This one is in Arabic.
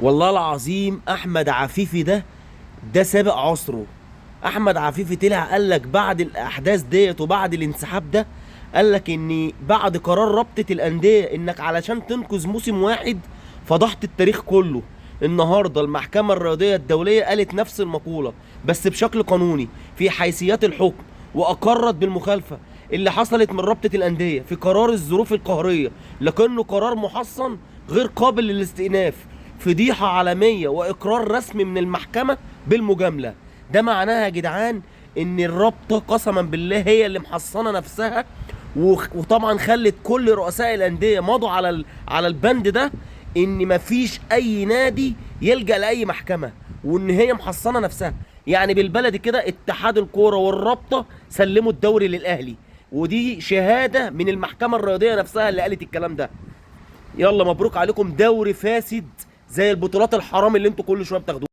والله العظيم احمد عفيفي ده سابق عصره. احمد عفيفي طلع قال لك بعد الاحداث ديت وبعد الانسحاب ده، قال لك ان بعد قرار رابطه الانديه انك علشان تنقذ موسم واحد فضحت التاريخ كله. النهارده المحكمه الرياضيه الدوليه قالت نفس المقوله بس بشكل قانوني في حيثيات الحكم، واقرت بالمخالفه اللي حصلت من رابطه الانديه في قرار الظروف القهريه، لكنه قرار محصن غير قابل للاستئناف. فضيحه عالميه واقرار رسمي من المحكمه بالمجامله. ده معناها يا جدعان ان الرابطه قسما بالله هي اللي محصنه نفسها، وطبعا خلت كل رؤساء الانديه مضوا على البند ده، ان مفيش اي نادي يلجأ لاي محكمه، وان هي محصنه نفسها. يعني بالبلدي كده اتحاد الكوره والرابطه سلموا الدوري للاهلي، ودي شهاده من المحكمه الرياضيه نفسها اللي قالت الكلام ده. يلا مبروك عليكم دوري فاسد زي البطولات الحرام اللي انتوا كل شويه بتاخدوها.